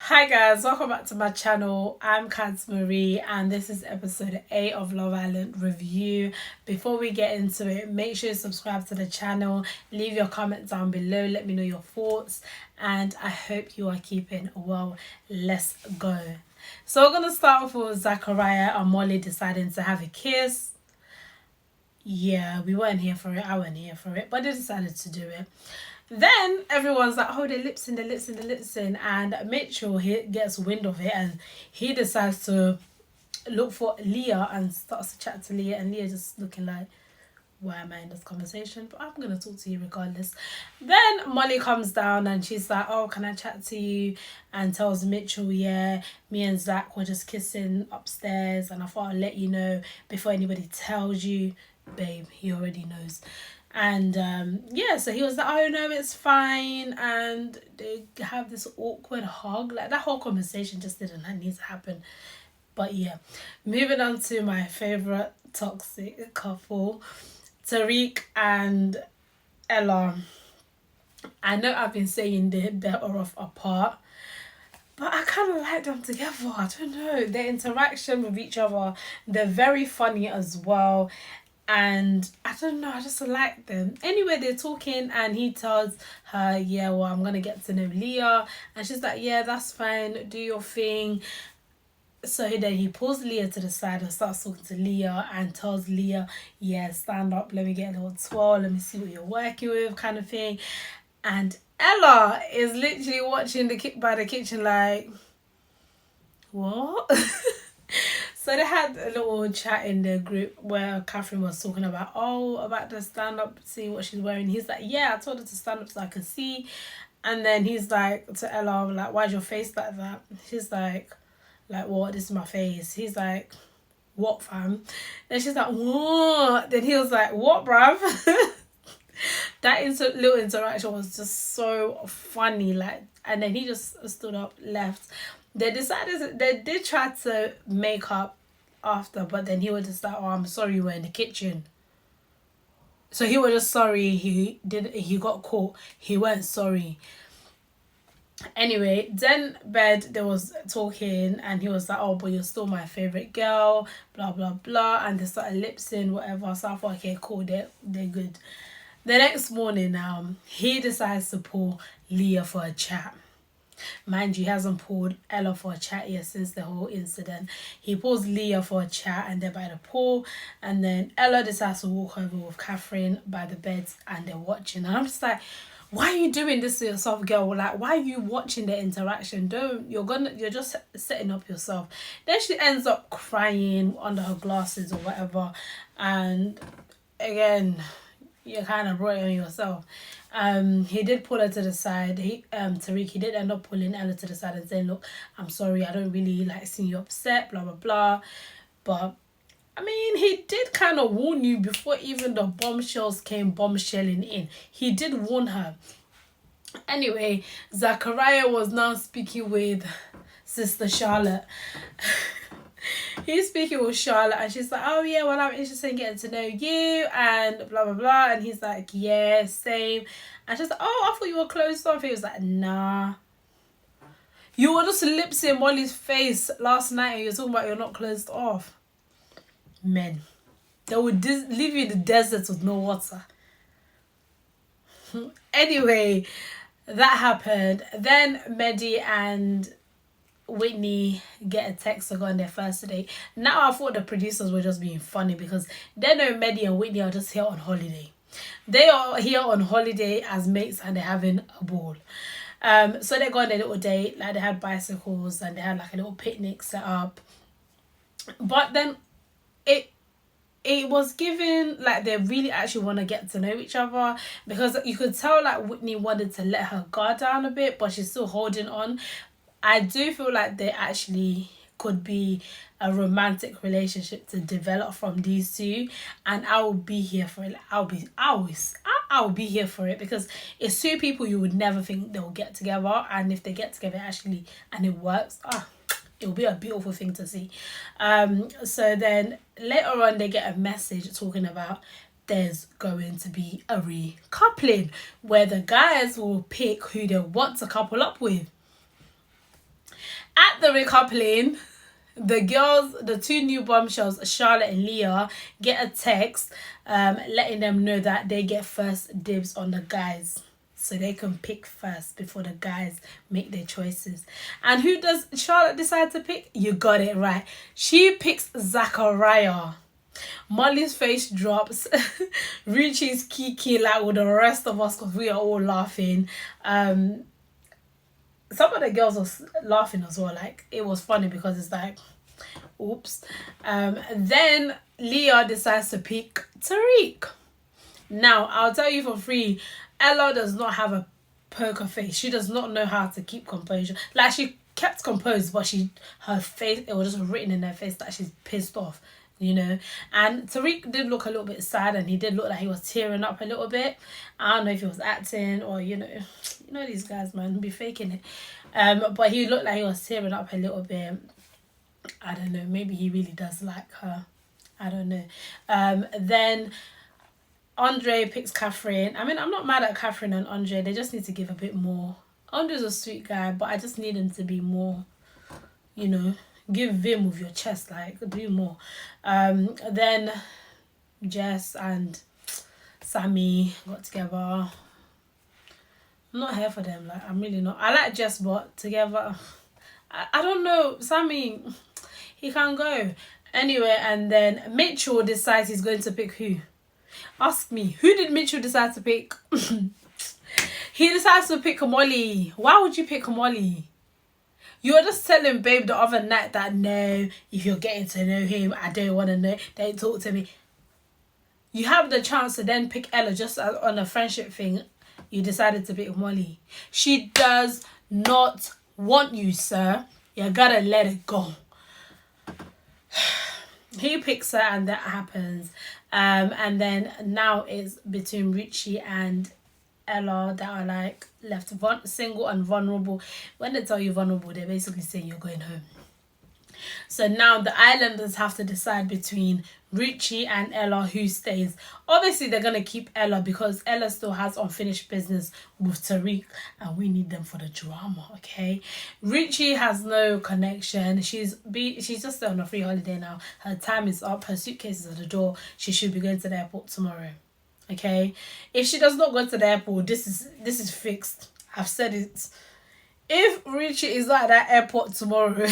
Hi guys, welcome back to my channel. I'm Kaz Marie and this is episode 8 of Love Island Review. Before we get into it, make sure you subscribe to the channel, leave your comments down below, let me know your thoughts, and I hope you are keeping well. Let's go. So we're going to start off with Zachariah and Molly deciding to have a kiss. Yeah, we weren't here for it, I wasn't here for it, but they decided to do it. Then everyone's like, oh, they're lip-sync, and Mitchell, he gets wind of it and he decides to look for Leah and starts to chat to Leah, and Leah just looking like, why am I in this conversation? But I'm gonna talk to you regardless. Then Molly comes down and she's like, oh, can I chat to you? And tells Mitchell, yeah, me and Zach were just kissing upstairs and I thought I'd let you know before anybody tells you. Babe, he already knows. And yeah, so he was like, oh no, it's fine, and they have this awkward hug. Like, that whole conversation just didn't need to happen. But yeah, moving on to my favorite toxic couple, Tariq and Ella. I know I've been saying they're better off apart, but I kind of like them together. I don't know, their interaction with each other, they're very funny as well. And I don't know, I just like them. Anyway, they're talking and he tells her, yeah, well, I'm gonna get to know Leah. And she's like, yeah, that's fine, do your thing. So then he pulls Leah to the side and starts talking to Leah and tells Leah, yeah, stand up, let me get a little twirl, let me see what you're working with, kind of thing. And Ella is literally watching by the kitchen like, what? So they had a little chat in the group where Catherine was talking about, about the stand up, see what she's wearing. He's like, yeah, I told her to stand up so I can see. And then he's like to Ella, like, why's your face like that? She's like, what? This is my face. He's like, what, fam? Then she's like, what? Then he was like, what, bruv? That little interaction was just so funny. Like, and then he just stood up, left. They decided, they did try to make up after, but then he was just like, oh, I'm sorry you were in the kitchen. So he was just sorry he got caught. He weren't sorry. Anyway, then bed, they was talking and he was like, oh, but you're still my favorite girl, blah blah blah, and they started lip sync, whatever. So I thought, okay, cool, they're good. The next morning, he decides to pull Leah for a chat. Mind you, he hasn't pulled Ella for a chat yet since the whole incident. He pulls Leah for a chat and they're by the pool, and then Ella decides to walk over with Catherine by the beds and they're watching. And I'm just like, why are you doing this to yourself, girl? Like, why are you watching the interaction? You're just setting up yourself. Then she ends up crying under her glasses or whatever, and again, you kind of brought it on yourself. He did pull her to the side. Tariq, he did end up pulling Ella to the side and saying, look, I'm sorry, I don't really like seeing you upset, blah blah blah. But I mean, he did kind of warn you before even the bombshells came bombshelling in. He did warn her. Anyway, Zachariah was now speaking with Sister Charlotte. He's speaking with Charlotte and she's like, oh yeah, well, I'm interested in getting to know you and blah blah blah. And he's like, yeah, same. And she's like, oh, I thought you were closed off. He was like, nah, you were just lips in Molly's face last night and you're talking about you're not closed off. Men, they would leave you in the desert with no water. Anyway, that happened. Then Mehdi and Whitney get a text to go on their first date. Now I thought the producers were just being funny because they know Mehdi and Whitney are just here on holiday. They are here on holiday as mates and they're having a ball. So they go on their little date, like they had bicycles and they had like a little picnic set up. But then it was given like they really actually want to get to know each other, because you could tell like Whitney wanted to let her guard down a bit, but she's still holding on. I do feel like there actually could be a romantic relationship to develop from these two, and I will be here for it. I'll be here for it, because it's two people you would never think they'll get together, and if they get together actually and it works, it will be a beautiful thing to see. So then later on they get a message talking about there's going to be a recoupling where the guys will pick who they want to couple up with. At the recoupling, the girls, the two new bombshells, Charlotte and Leah, get a text letting them know that they get first dibs on the guys. So they can pick first before the guys make their choices. And who does Charlotte decide to pick? You got it right. She picks Zachariah. Molly's face drops. Richie's kiki like with the rest of us because we are all laughing. Some of the girls were laughing as well. Like, it was funny because it's like, oops. Then Leah decides to pick Tariq. Now, I'll tell you for free, Ella does not have a poker face. She does not know how to keep composure. Like, she kept composed, but her face, it was just written in her face that she's pissed off, you know. And Tariq did look a little bit sad, and he did look like he was tearing up a little bit. I don't know if he was acting or, you know these guys, man, be faking it. But he looked like he was tearing up a little bit. I don't know, maybe he really does like her. I don't know. Then Andre picks Catherine. I mean, I'm not mad at Catherine and Andre. They just need to give a bit more. Andre's a sweet guy, but I just need him to be more, you know, give vim with your chest, like, do more. Then Jess and Sammy got together. I'm not here for them, like, I'm really not. I like Jess, but together, I don't know. Sammy, he can't go. Anyway, and then Mitchel decides he's going to pick who? Ask me, who did Mitchell decide to pick? He decides to pick Molly. Why would you pick Molly? You were just telling Babe the other night that no, if you're getting to know him, I don't want to know, don't talk to me. You have the chance to then pick Ella just on a friendship thing. You decided to pick Molly. She does not want you, sir. You gotta let it go. He picks her and that happens. And then now it's between Richie and Ella that are like left single and vulnerable. When they tell you vulnerable, they're basically saying you're going home. So now the islanders have to decide between Richie and Ella who stays. Obviously, they're going to keep Ella because Ella still has unfinished business with Tariq and we need them for the drama, okay? Richie has no connection. She's just on a free holiday now. Her time is up. Her suitcase is at the door. She should be going to the airport tomorrow, okay? If she does not go to the airport, this is fixed. I've said it. If Richie is not at that airport tomorrow...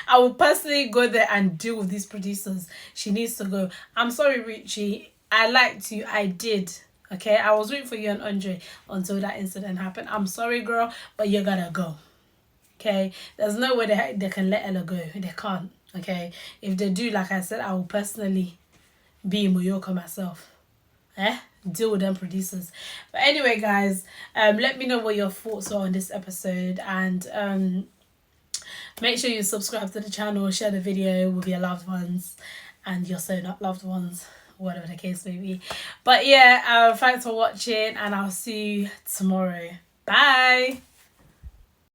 I will personally go there and deal with these producers. She needs to go. I'm sorry, Richie. I liked you. I did. Okay? I was waiting for you and Andre until that incident happened. I'm sorry, girl, but you gotta go. Okay? There's no way they can let Ella go. They can't. Okay? If they do, like I said, I will personally be in Mallorca myself. Deal with them producers. But anyway, guys, let me know what your thoughts are on this episode, and make sure you subscribe to the channel, share the video with your loved ones and your so not loved ones, whatever the case may be. But yeah, thanks for watching and I'll see you tomorrow. Bye.